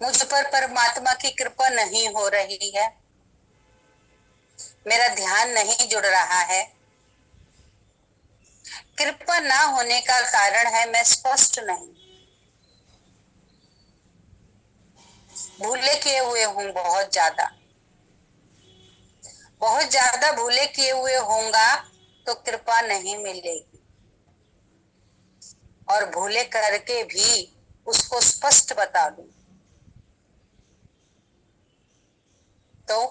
मुझ पर परमात्मा की कृपा नहीं हो रही है, मेरा ध्यान नहीं जुड़ रहा है। कृपा ना होने का कारण है मैं स्पष्ट नहीं, भूले किए हुए हूं बहुत ज्यादा। बहुत ज्यादा भूले किए हुए होऊंगा तो कृपा नहीं मिलेगी, और भूले करके भी उसको स्पष्ट बता दूं तो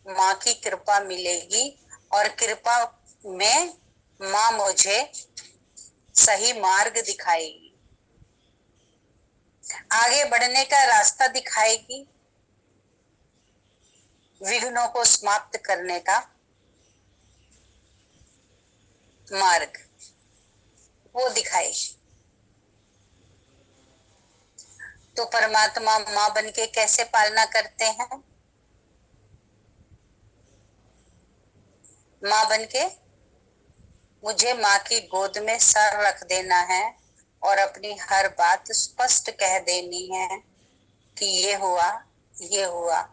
माँ की कृपा मिलेगी, और कृपा में माँ मुझे सही मार्ग दिखाएगी, आगे बढ़ने का रास्ता दिखाएगी, विघ्नों को समाप्त करने का मार्ग वो दिखाएगी। तो परमात्मा माँ बन के कैसे पालना करते हैं? माँ बन के मुझे माँ की गोद में सर रख देना है और अपनी हर बात स्पष्ट कह देनी है कि ये हुआ, ये हुआ।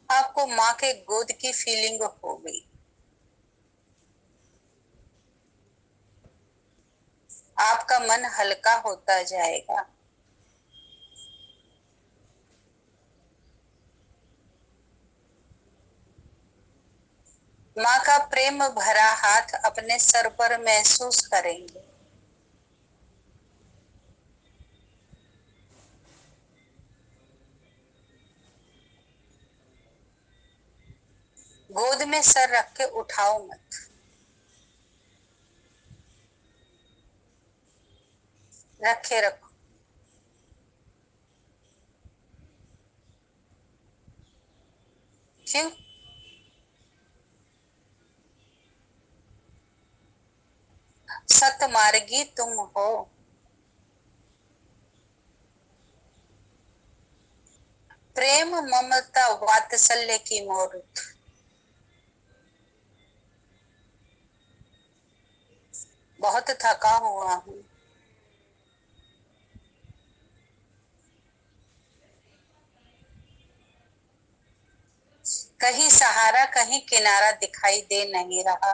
आपको माँ के गोद की फीलिंग हो गई, आपका मन हल्का होता जाएगा। माँ का प्रेम भरा हाथ अपने सर पर महसूस करेंगे। गोद में सर रख के उठाओ मत, रखे रखो। क्यों? सतमार्गी तुम हो, प्रेम ममता वात्सल्य की मूर्त। बहुत थका हुआ हूँ, कहीं सहारा कहीं किनारा दिखाई दे नहीं रहा।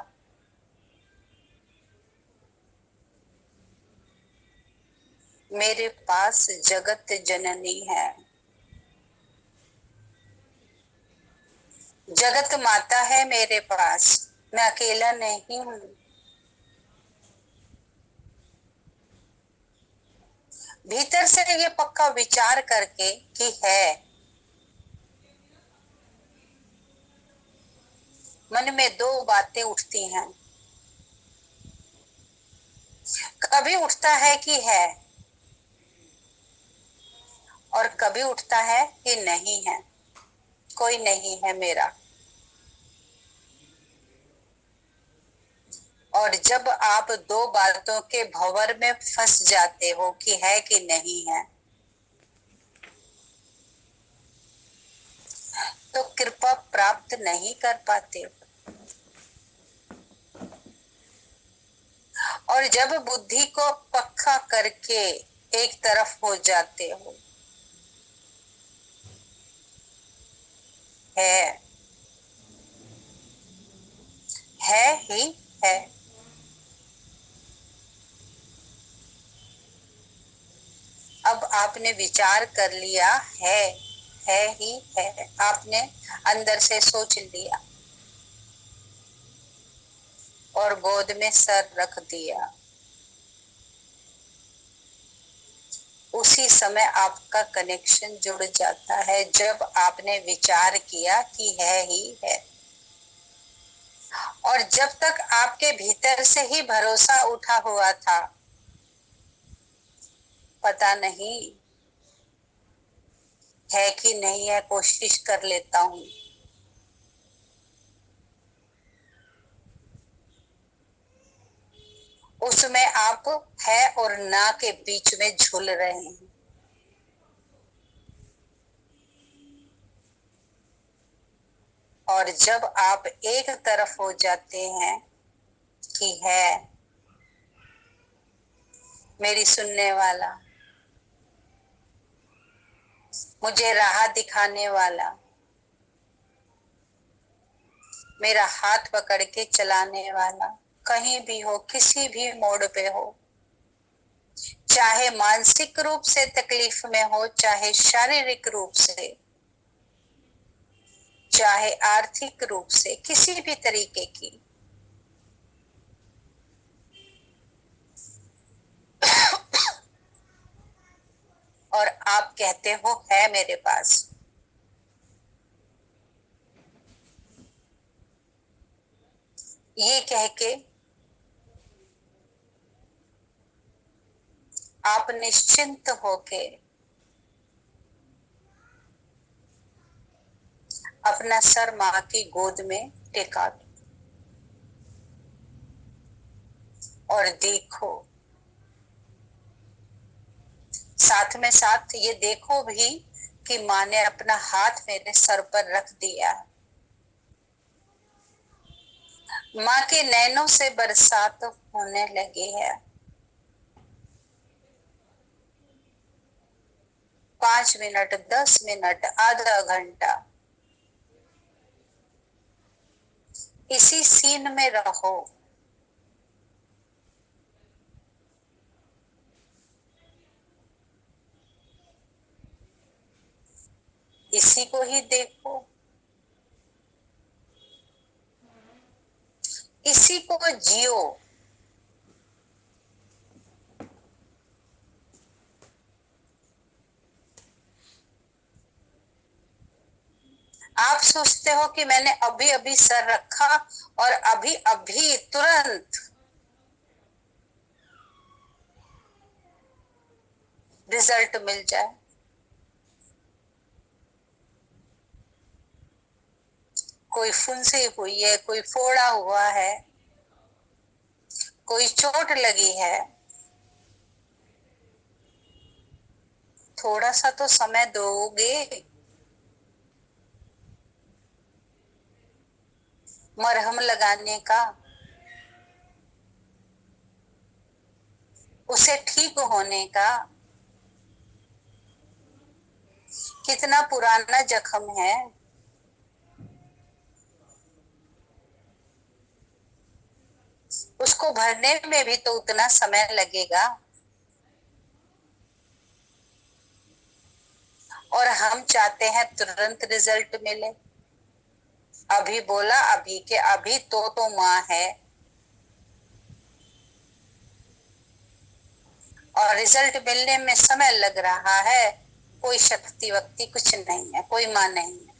मेरे पास जगत जननी है, जगत माता है मेरे पास, मैं अकेला नहीं हूँ। भीतर से ये पक्का विचार करके कि है, मन में दो बातें उठती हैं। कभी उठता है कि है, और कभी उठता है कि नहीं है, कोई नहीं है मेरा। और जब आप दो बातों के भंवर में फंस जाते हो कि है कि नहीं है, तो कृपा प्राप्त नहीं कर पाते हो। और जब बुद्धि को पक्का करके एक तरफ हो जाते हो, है, है ही है। अब आपने विचार कर लिया है ही है, आपने अंदर से सोच लिया और गोद में सर रख दिया। उसी समय आपका कनेक्शन जुड़ जाता है, जब आपने विचार किया कि है ही है। और जब तक आपके भीतर से ही भरोसा उठा हुआ था, पता नहीं है कि नहीं है, कोशिश कर लेता हूं, उसमें आप है और ना के बीच में झूल रहे हैं। और जब आप एक तरफ हो जाते हैं कि है मेरी सुनने वाला, मुझे राह दिखाने वाला, मेरा हाथ पकड़ के चलाने वाला, कहीं भी हो, किसी भी मोड़ पे हो, चाहे मानसिक रूप से तकलीफ में हो, चाहे शारीरिक रूप से, चाहे आर्थिक रूप से, किसी भी तरीके की, और आप कहते हो है मेरे पास, ये कह के आप निश्चिंत होके अपना सर माँ की गोद में टेका दो और देखो, साथ में साथ ये देखो भी कि माँ ने अपना हाथ मेरे सर पर रख दिया है। माँ के नैनों से बरसात होने लगी है। 5 मिनट, 10 मिनट, आधा घंटा इसी सीन में रहो। इसी को ही देखो, इसी को जियो। आप सोचते हो कि मैंने अभी अभी सर रखा और अभी अभी तुरंत रिजल्ट मिल जाए। कोई फुंसी हुई है, कोई फोड़ा हुआ है, कोई चोट लगी है, थोड़ा सा तो समय दोगे। मरहम लगाने का, उसे ठीक होने का। कितना पुराना जख्म है, उसको भरने में भी तो उतना समय लगेगा। और हम चाहते हैं तुरंत रिजल्ट मिले। अभी बोला अभी के अभी, तो माँ है और रिजल्ट मिलने में समय लग रहा है। कोई शक्ति वक्ति कुछ नहीं है, कोई माँ नहीं है,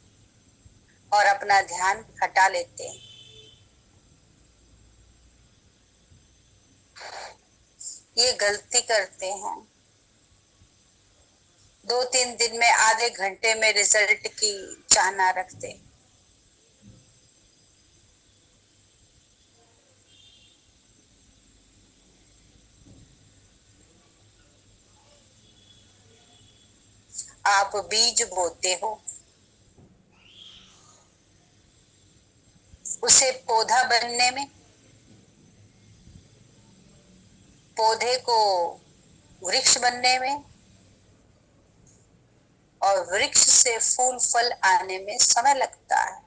और अपना ध्यान हटा लेते हैं। ये गलती करते हैं। 2-3 दिन में, आधे घंटे में रिजल्ट की चाहना रखते। आप बीज बोते हो, उसे पौधा बनने में, पौधे को वृक्ष बनने में, और वृक्ष से फूल फल आने में समय लगता है।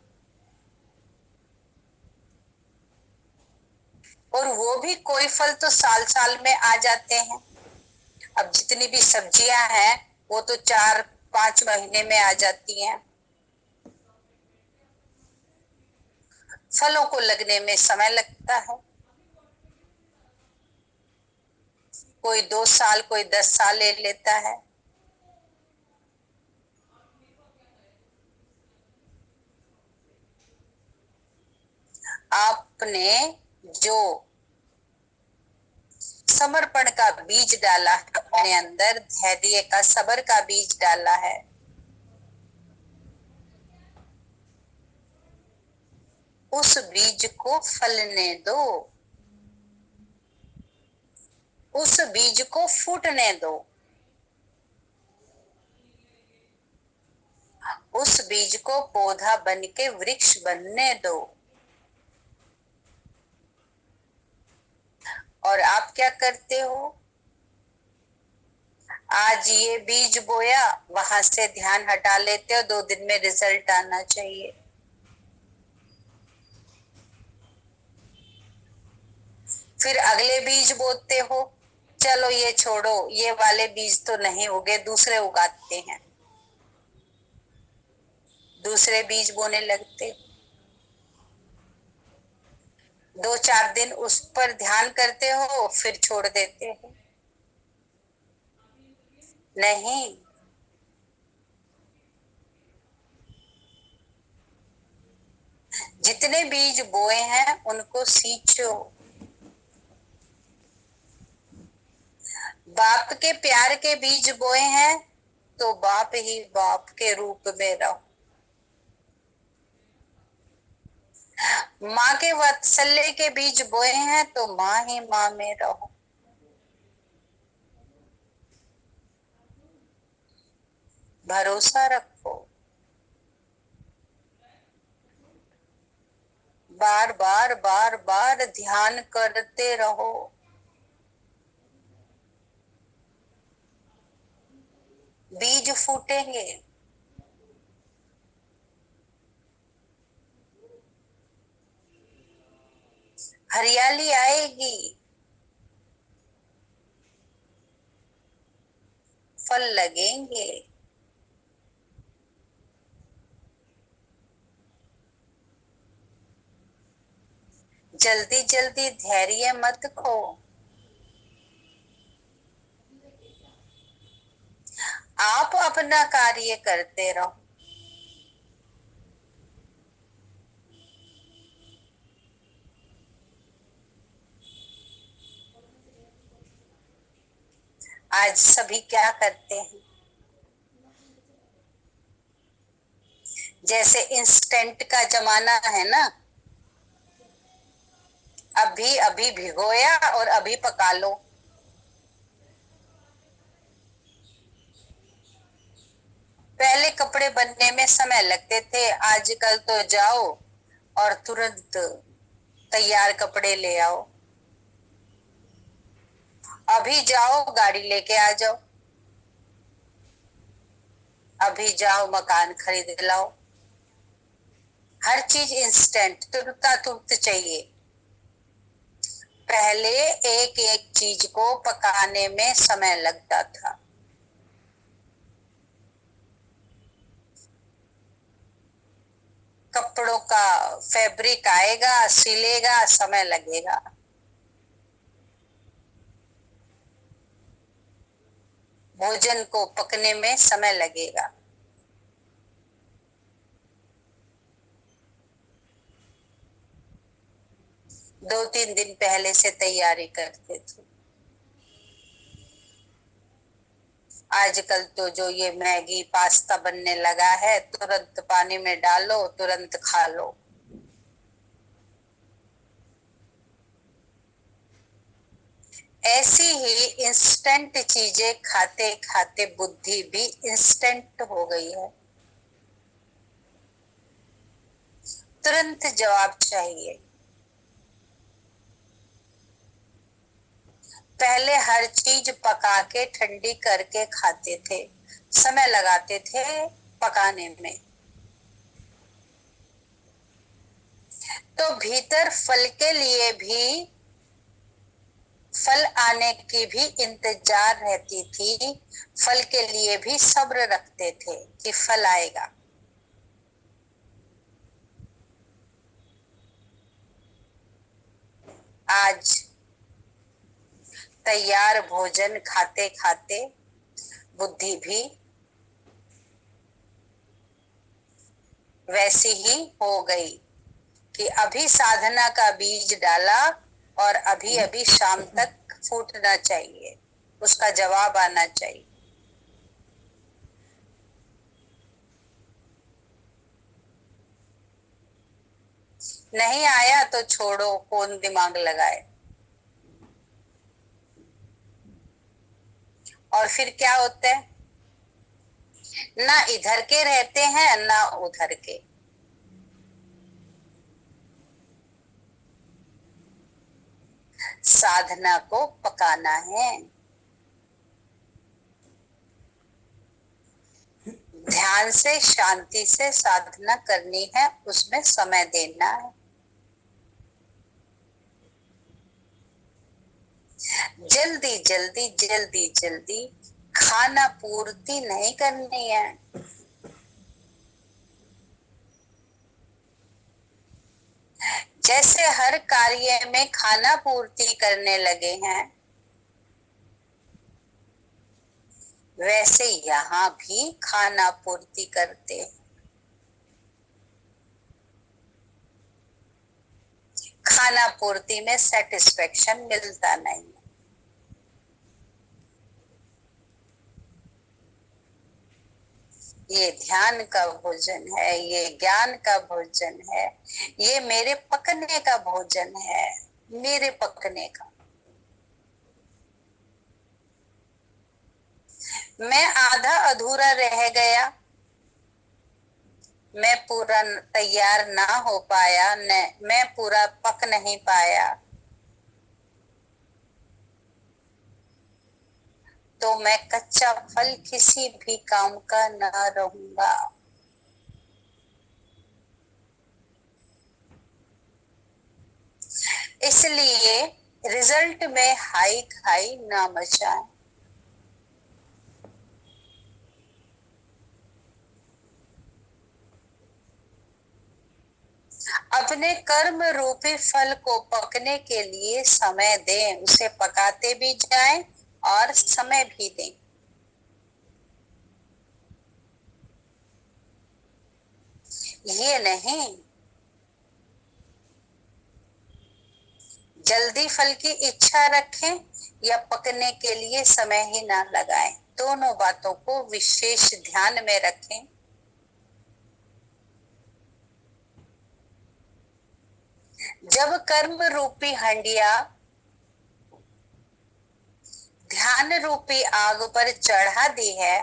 और वो भी कोई फल तो साल साल में आ जाते हैं। अब जितनी भी सब्जियां हैं वो तो 4-5 महीने में आ जाती हैं। फलों को लगने में समय लगता है, कोई 2 साल, कोई 10 साल ले लेता है। आपने जो समर्पण का बीज डाला है अपने अंदर, धैर्य का, सब्र का बीज डाला है, उस बीज को फलने दो, उस बीज को फूटने दो, उस बीज को पौधा बन के वृक्ष बनने दो। और आप क्या करते हो? आज ये बीज बोया, वहां से ध्यान हटा लेते हो, 2 दिन में रिजल्ट आना चाहिए। फिर अगले बीज बोते हो, चलो ये छोड़ो, ये वाले बीज तो नहीं उगे, दूसरे उगाते हैं, दूसरे बीज बोने लगते। 2-4 दिन उस पर ध्यान करते हो, फिर छोड़ देते हो। नहीं, जितने बीज बोए हैं उनको सींचो। बाप के प्यार के बीज बोए हैं तो बाप ही बाप के रूप में रहो। माँ के वात्सल्य के बीज बोए हैं तो माँ ही माँ में रहो। भरोसा रखो, बार बार बार बार ध्यान करते रहो। बीज फूटेंगे, हरियाली आएगी, फल लगेंगे। जल्दी जल्दी धैर्य मत खो। आप अपना कार्य करते रहो। आज सभी क्या करते हैं, जैसे इंस्टेंट का जमाना है ना, अभी अभी भिगोया और अभी पका लो। पहले कपड़े बनने में समय लगते थे, आजकल तो जाओ और तुरंत तैयार कपड़े ले आओ। अभी जाओ गाड़ी लेके आ जाओ, अभी जाओ मकान खरीद लाओ। हर चीज इंस्टेंट, तुरता तुरत चाहिए। पहले एक एक चीज को पकाने में समय लगता था। कपड़ों का फैब्रिक आएगा, सिलेगा, समय लगेगा। भोजन को पकने में समय लगेगा। दो तीन दिन पहले से तैयारी करते थे। आजकल तो जो ये मैगी पास्ता बनने लगा है, तुरंत पानी में डालो, तुरंत खा लो। ऐसी ही इंस्टेंट चीजें खाते खाते बुद्धि भी इंस्टेंट हो गई है। तुरंत जवाब चाहिए। पहले हर चीज पका के ठंडी करके खाते थे, समय लगाते थे पकाने में। तो भीतर फल के लिए भी, फल आने की भी इंतजार रहती थी, फल के लिए भी सब्र रखते थे कि फल आएगा। आज तैयार भोजन खाते खाते बुद्धि भी वैसी ही हो गई कि अभी साधना का बीज डाला और अभी अभी शाम तक फूटना चाहिए, उसका जवाब आना चाहिए। नहीं आया तो छोड़ो, कौन दिमाग लगाए। और फिर क्या होता है, ना इधर के रहते हैं ना उधर के। साधना को पकाना है, ध्यान से शांति से साधना करनी है, उसमें समय देना है। जल्दी जल्दी जल्दी जल्दी खाना पूर्ति नहीं करनी है। जैसे हर कार्य में खाना पूर्ति करने लगे हैं, वैसे यहाँ भी खाना पूर्ति करते हैं। खाना पूर्ति में सेटिस्फेक्शन मिलता नहीं। ये ध्यान का भोजन है, ये ज्ञान का भोजन है, ये मेरे पकने का भोजन है, मेरे पकने का। मैं आधा अधूरा रह गया, मैं पूरा तैयार ना हो पाया, मैं पूरा पक नहीं पाया, तो मैं कच्चा फल किसी भी काम का ना रहूंगा। इसलिए रिजल्ट में हाई खाई ना मचाएं। अपने कर्म रूपी फल को पकने के लिए समय दें, उसे पकाते भी जाएं और समय भी दें। ये नहीं जल्दी फल की इच्छा रखें या पकने के लिए समय ही ना लगाएं। दोनों बातों को विशेष ध्यान में रखें। जब कर्म रूपी हंडिया ध्यान रूपी आग पर चढ़ा दी है,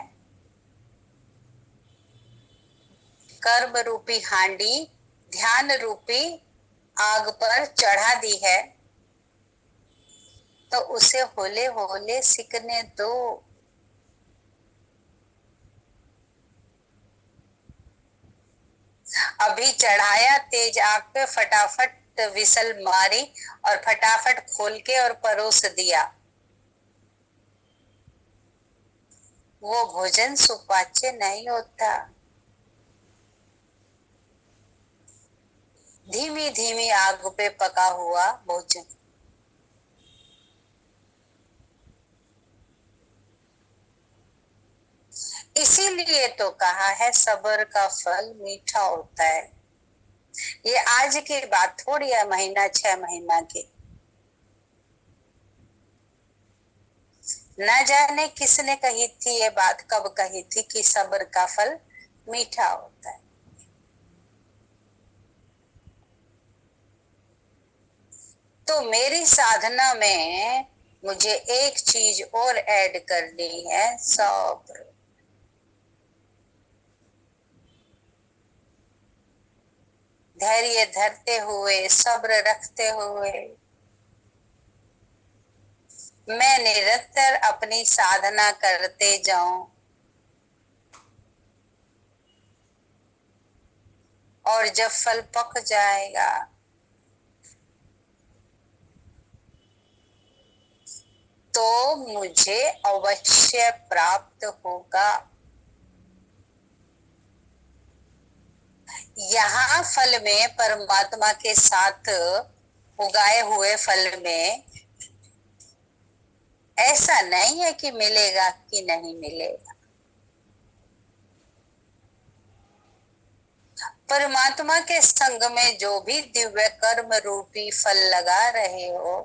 कर्म रूपी हांडी ध्यान रूपी आग पर चढ़ा दी है, तो उसे होले होले सिकने दो। अभी चढ़ाया तेज आग पे, फटाफट विसल मारी और फटाफट खोल के और परोस दिया, वो भोजन सुपाच्य नहीं होता। धीमी धीमी आग पे पका हुआ भोजन। इसीलिए तो कहा है सब्र का फल मीठा होता है। ये आज की बात थोड़ी है, महीना 6 महीना की। न जाने किसने कही थी ये बात, कब कही थी कि सब्र का फल मीठा होता है। तो मेरी साधना में मुझे एक चीज और ऐड करनी है, सब्र। धैर्य धरते हुए, सब्र रखते हुए मैं निरंतर अपनी साधना करते जाऊं, और जब फल पक जाएगा तो मुझे अवश्य प्राप्त होगा। यहाँ फल में, परमात्मा के साथ उगाए हुए फल में ऐसा नहीं है कि मिलेगा कि नहीं मिलेगा। परमात्मा के संग में जो भी दिव्य कर्म रूपी फल लगा रहे हो,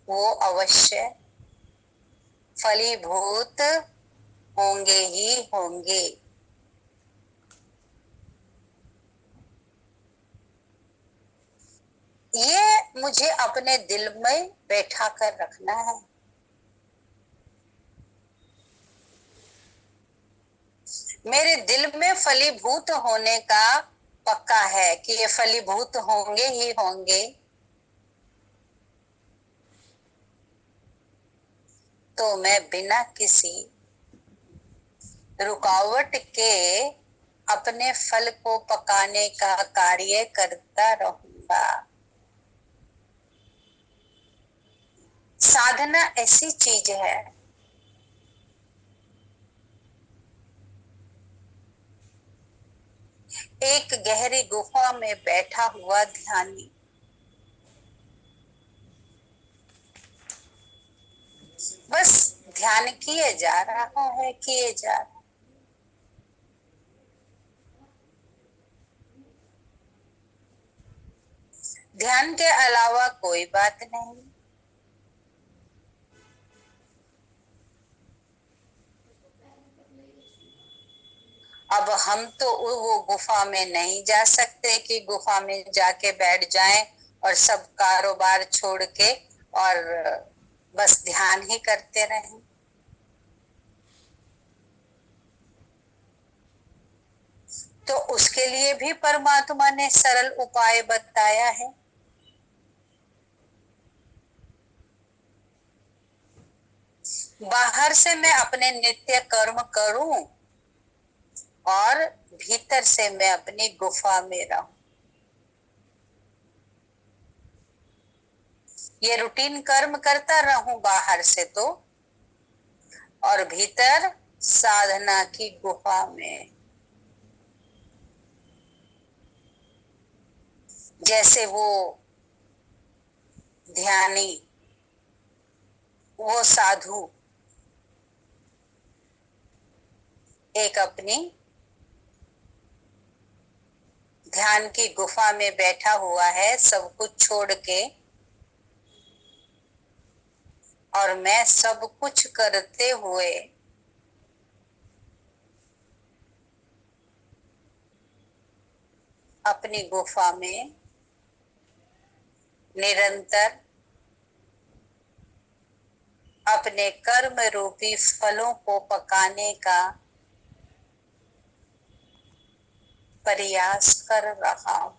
वो अवश्य फलीभूत होंगे ही होंगे। ये मुझे अपने दिल में बैठा कर रखना है। मेरे दिल में फलीभूत होने का पक्का है कि ये फलीभूत होंगे ही होंगे। तो मैं बिना किसी रुकावट के अपने फल को पकाने का कार्य करता रहूंगा। साधना ऐसी चीज है एक गहरी गुफा में बैठा हुआ ध्यानी बस ध्यान किए जा रहा है, किए जा रहा। ध्यान के अलावा कोई बात नहीं। अब हम तो वो गुफा में नहीं जा सकते कि गुफा में जाके बैठ जाएं और सब कारोबार छोड़ के और बस ध्यान ही करते रहें। तो उसके लिए भी परमात्मा ने सरल उपाय बताया है। बाहर से मैं अपने नित्य कर्म करूं और भीतर से मैं अपनी गुफा में रहूं। ये रूटीन कर्म करता रहूं बाहर से तो, और भीतर साधना की गुफा में। जैसे वो ध्यानी, वो साधु एक अपनी ध्यान की गुफा में बैठा हुआ है सब कुछ छोड़ के, और मैं सब कुछ करते हुए अपनी गुफा में निरंतर अपने कर्म रूपी फलों को पकाने का प्रयास कर रहा हूं।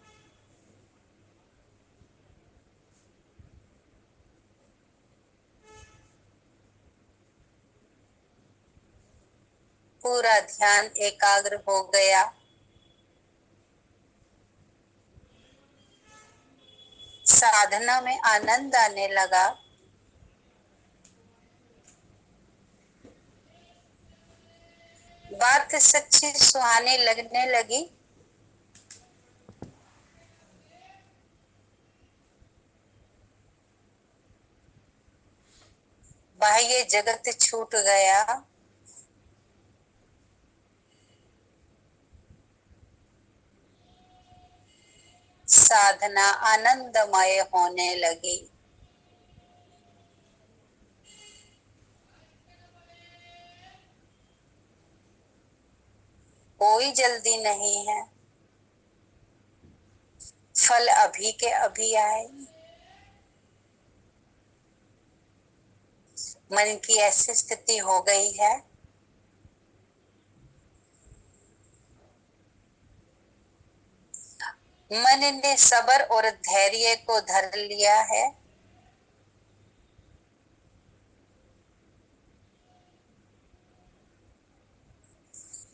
पूरा ध्यान एकाग्र हो गया। साधना में आनंद आने लगा। बात सच्ची सुहानी लगने लगी। बाह्य जगत छूट गया। साधना आनंदमय होने लगी। कोई जल्दी नहीं है, फल अभी के अभी आए। मन की ऐसी स्थिति हो गई है मन ने सबर और धैर्य को धर लिया है।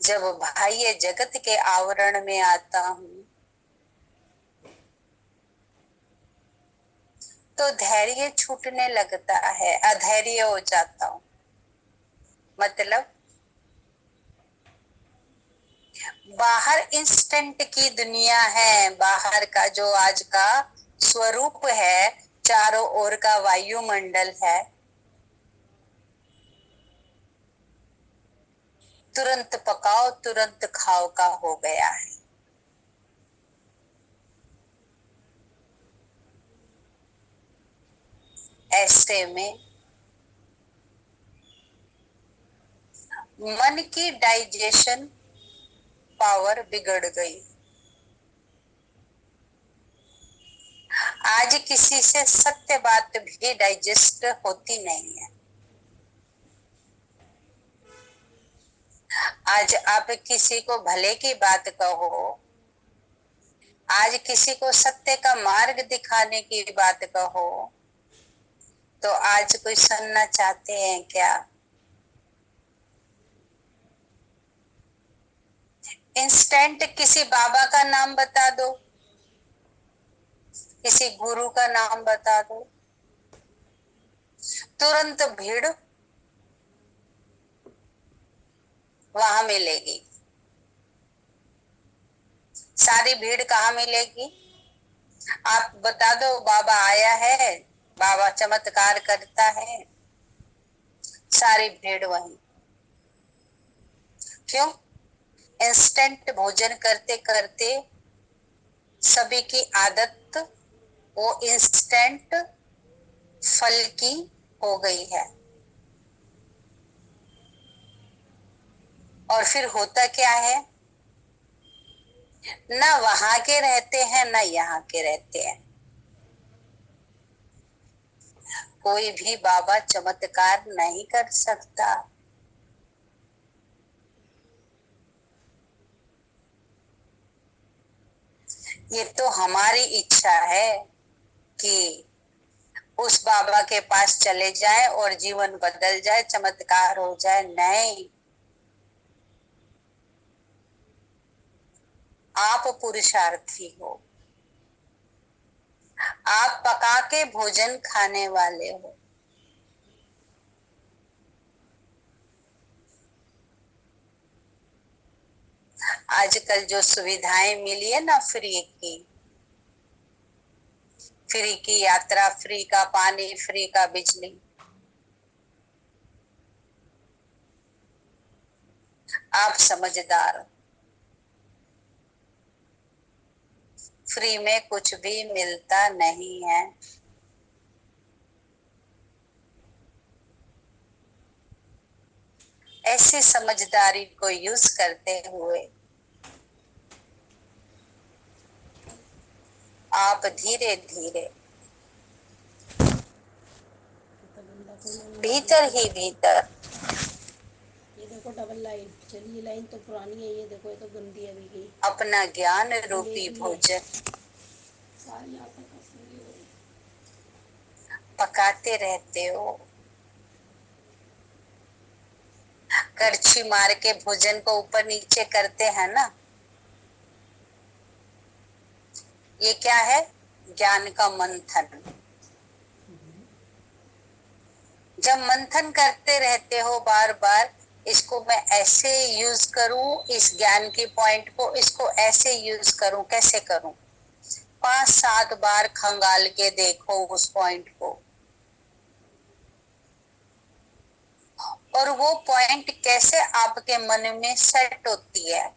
जब बाह्य जगत के आवरण में आता हूं तो धैर्य छूटने लगता है, अधैर्य हो जाता हूं। मतलब बाहर इंस्टेंट की दुनिया है, बाहर का जो आज का स्वरूप है, चारों ओर का वायुमंडल है, तुरंत पकाओ तुरंत खाओ का हो गया है। ऐसे में मन की डाइजेशन पावर बिगड़ गई। आज किसी से सत्य बात भी डाइजेस्ट होती नहीं है। आज आप किसी को भले की बात कहो, आज किसी को सत्य का मार्ग दिखाने की बात कहो, तो आज कोई सुनना चाहते हैं क्या? इंस्टेंट किसी बाबा का नाम बता दो, किसी गुरु का नाम बता दो, तुरंत भीड़ वहां मिलेगी। सारी भीड़ कहाँ मिलेगी? आप बता दो बाबा आया है, बाबा चमत्कार करता है, सारी भीड़ वहीं। क्यों? इंस्टेंट भोजन करते करते सभी की आदत वो इंस्टेंट फल की हो गई है। और फिर होता क्या है, ना वहां के रहते हैं ना यहाँ के रहते हैं। कोई भी बाबा चमत्कार नहीं कर सकता। ये तो हमारी इच्छा है कि उस बाबा के पास चले जाए और जीवन बदल जाए, चमत्कार हो जाए। नहीं, आप पुरुषार्थी हो, आप पका के भोजन खाने वाले हो। आजकल जो सुविधाएं मिली है ना, फ्री की यात्रा, फ्री का पानी, फ्री का बिजली, आप समझदार हो। फ्री में कुछ भी मिलता नहीं है। ऐसी समझदारी को यूज करते हुए आप धीरे धीरे भीतर ही भीतर, ये देखो डबल लाइन चली, ये लाइन तो पुरानी है, ये देखो ये तो गंदी है अभी की। अपना ज्ञान रूपी अंग्रेजी है भोजन सारी, यहाँ तक कसरी हो रही। पकाते रहते हो। करछी मार के भोजन को ऊपर नीचे करते हैं ना, ये क्या है? ज्ञान का मंथन। जब मंथन करते रहते हो बार बार, इसको मैं ऐसे यूज करूं, इस ज्ञान की पॉइंट को, इसको ऐसे यूज करूं, कैसे करूं? 5-7 बार खंगाल के देखो उस पॉइंट को, और वो पॉइंट कैसे आपके मन में सेट होती है।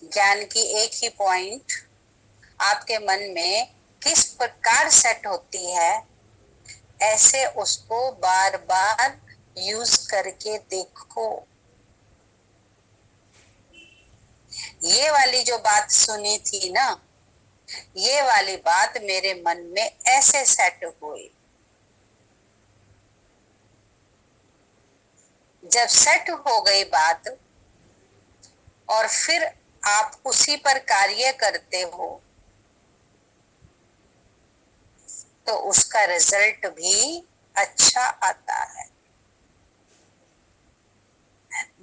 ज्ञान की एक ही पॉइंट आपके मन में किस प्रकार सेट होती है, ऐसे उसको बार बार यूज करके देखो। ये वाली जो बात सुनी थी ना, ये वाली बात मेरे मन में ऐसे सेट हुई। जब सेट हो गई बात और फिर आप उसी पर कार्य करते हो, तो उसका रिजल्ट भी अच्छा आता है।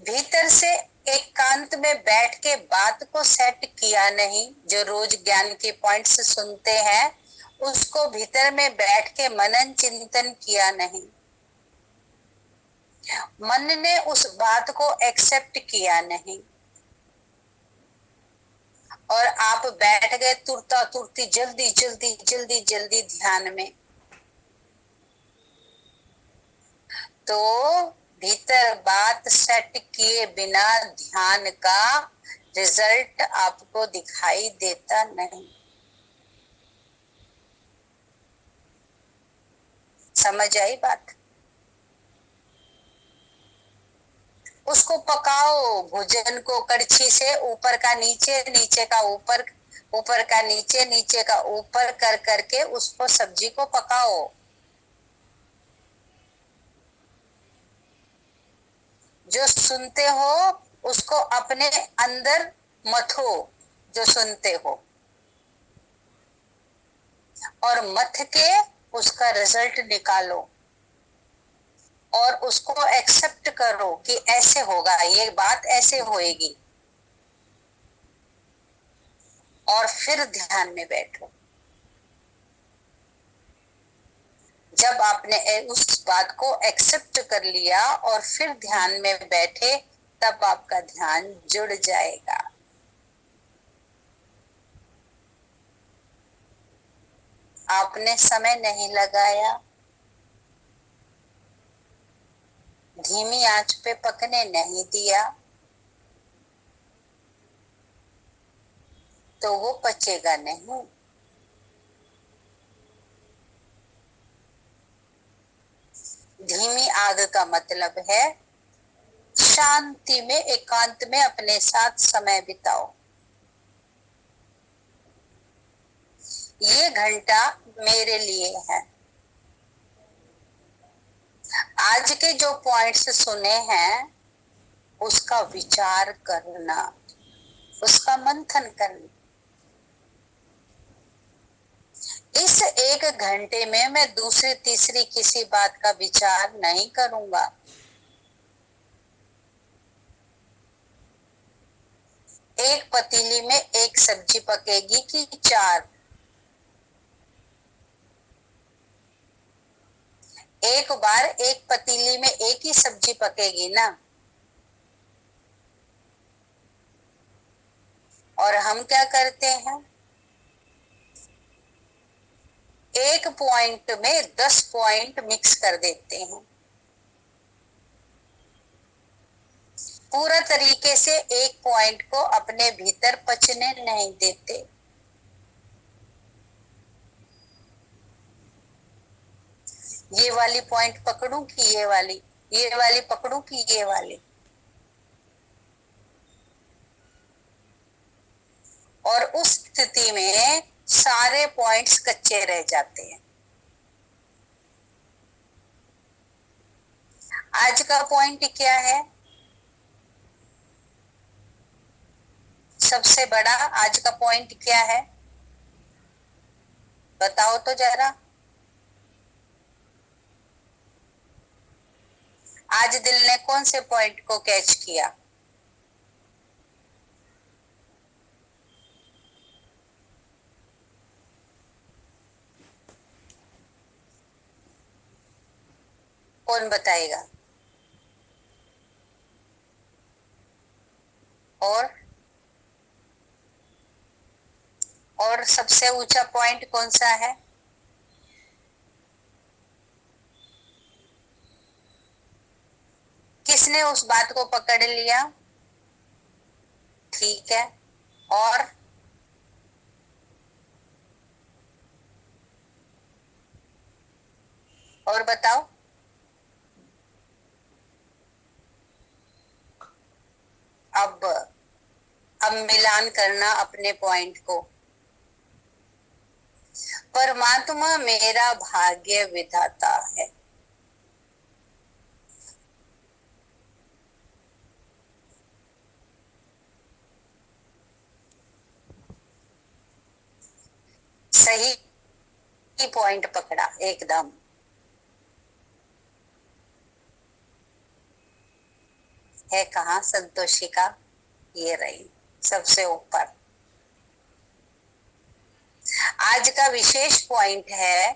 भीतर से एकांत में बैठ के बात को सेट किया नहीं, जो रोज ज्ञान के पॉइंट्स सुनते हैं उसको भीतर में बैठ के मनन चिंतन किया नहीं, मन ने उस बात को एक्सेप्ट किया नहीं, और आप बैठ गए तुरता तुरती जल्दी जल्दी जल्दी जल्दी ध्यान में, तो भीतर बात सेट किए बिना ध्यान का रिजल्ट आपको दिखाई देता नहीं। समझ आई बात? उसको पकाओ भोजन को, कड़छी से ऊपर का नीचे, नीचे का ऊपर, ऊपर का नीचे, नीचे का ऊपर कर करके उसको सब्जी को पकाओ। जो सुनते हो उसको अपने अंदर मथो, जो सुनते हो, और मथ के उसका रिजल्ट निकालो और उसको एक्सेप्ट करो कि ऐसे होगा, ये बात ऐसे होएगी, और फिर ध्यान में बैठो। जब आपने उस बात को एक्सेप्ट कर लिया और फिर ध्यान में बैठे, तब आपका ध्यान जुड़ जाएगा। आपने समय नहीं लगाया, धीमी आंच पे पकने नहीं दिया, तो वो पचेगा नहीं। धीमी आग का मतलब है शांति में, एकांत में अपने साथ समय बिताओ। ये घंटा मेरे लिए है। आज के जो पॉइंट्स सुने हैं उसका विचार करना, उसका मंथन करना। इस एक घंटे में मैं दूसरी तीसरी किसी बात का विचार नहीं करूंगा। एक पतीली में एक सब्जी पकेगी कि चार? एक बार एक पतीली में एक ही सब्जी पकेगी ना। और हम क्या करते हैं, एक पॉइंट में 10 पॉइंट मिक्स कर देते हैं। पूरा तरीके से एक पॉइंट को अपने भीतर पचने नहीं देते। ये वाली पॉइंट पकड़ूं कि ये वाली पकड़ूं कि ये वाली, और उस स्थिति में सारे पॉइंट्स कच्चे रह जाते हैं। आज का पॉइंट क्या है? सबसे बड़ा आज का पॉइंट क्या है, बताओ तो जरा। आज दिल ने कौन से पॉइंट को कैच किया? कौन बताएगा? और सबसे ऊंचा पॉइंट कौन सा है? किसने उस बात को पकड़ लिया? ठीक है। और बताओ। अब मिलान करना अपने पॉइंट को। परमात्मा मेरा भाग्य विधाता है। सही पॉइंट पकड़ा एकदम। है कहाँ संतोषी का? ये रही सबसे ऊपर। आज का विशेष पॉइंट है,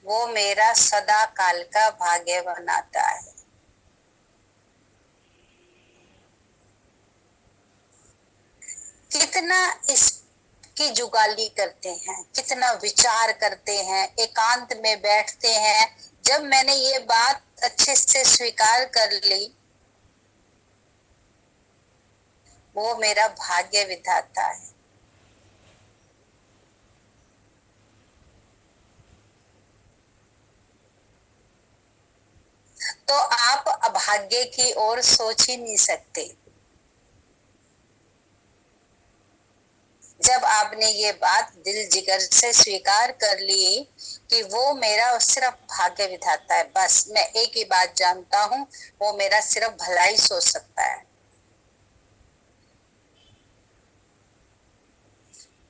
वो मेरा सदा काल का भाग्य बनाता है। कितना इसकी जुगाली करते हैं, कितना विचार करते हैं, एकांत में बैठते हैं। जब मैंने ये बात अच्छे से स्वीकार कर ली, वो मेरा भाग्य विधाता है। तो आप अभाग्य की ओर सोच ही नहीं सकते। जब आपने ये बात दिल जिगर से स्वीकार कर ली कि वो मेरा सिर्फ भाग्य विधाता है, बस मैं एक ही बात जानता हूं, वो मेरा सिर्फ भलाई सोच सकता है।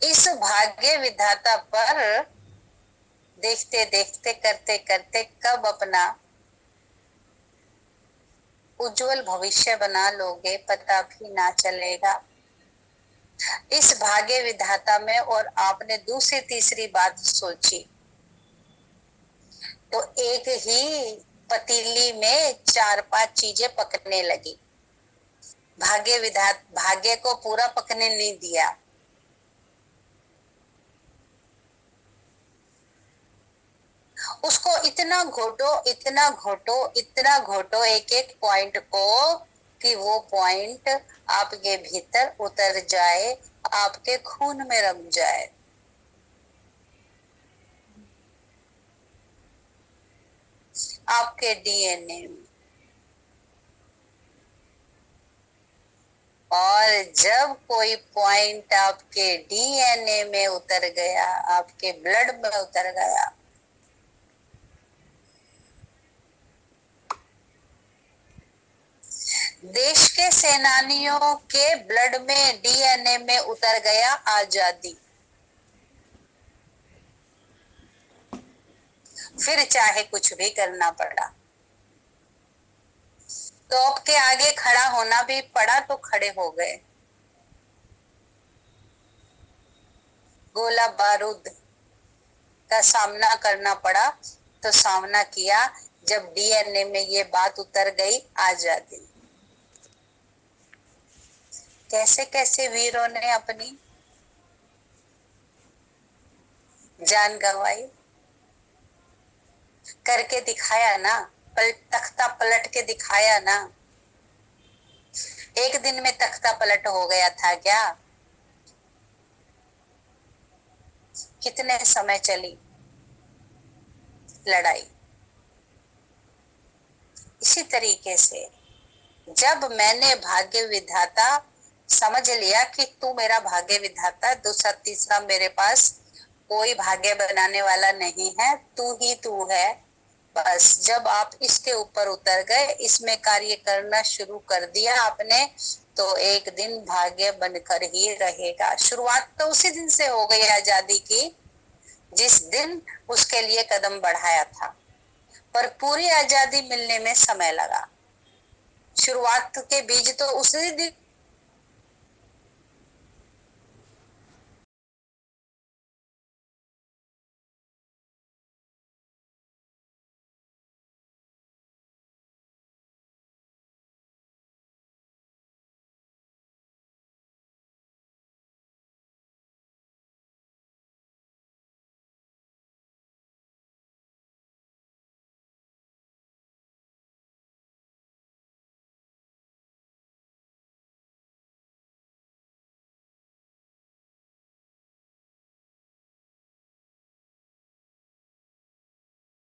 इस भाग्य विधाता पर देखते देखते, करते करते कब अपना उज्जवल भविष्य बना लोगे पता भी ना चलेगा। इस भाग्य विधाता में और आपने दूसरी तीसरी बात सोची तो एक ही पतीली में 4-5 चीजें पकने लगी। भाग्य को पूरा पकने नहीं दिया। उसको इतना घोटो, इतना घोटो, इतना घोटो एक एक पॉइंट को कि वो पॉइंट आपके भीतर उतर जाए, आपके खून में रम जाए। आपके डीएनए में। और जब कोई पॉइंट आपके डीएनए में उतर गया, आपके ब्लड में उतर गया, देश के सेनानियों के ब्लड में, डीएनए में उतर गया आजादी। फिर चाहे कुछ भी करना पड़ा, तोप के आगे खड़ा होना भी पड़ा तो खड़े हो गए। गोला बारूद का सामना करना पड़ा तो सामना किया। जब डीएनए में ये बात उतर गई आजादी। कैसे कैसे वीरों ने अपनी जान गंवाई, करके दिखाया ना, तख्ता पलट के दिखाया ना। एक दिन में तख्ता पलट हो गया था क्या? कितने समय चली लड़ाई। इसी तरीके से जब मैंने भाग्य विधाता समझ लिया कि तू मेरा भाग्य विधाता, दूसरा तीसरा मेरे पास कोई भाग्य बनाने वाला नहीं है, तू ही तू है, बस जब आप इसके ऊपर उतर गए, इसमें कार्य करना शुरू कर दिया आपने, तो एक दिन भाग्य बनकर ही रहेगा। शुरुआत तो उसी दिन से हो गई आजादी की जिस दिन उसके लिए कदम बढ़ाया था, पर पूरी आजादी मिलने में समय लगा। शुरुआत के बीज तो उसी दिन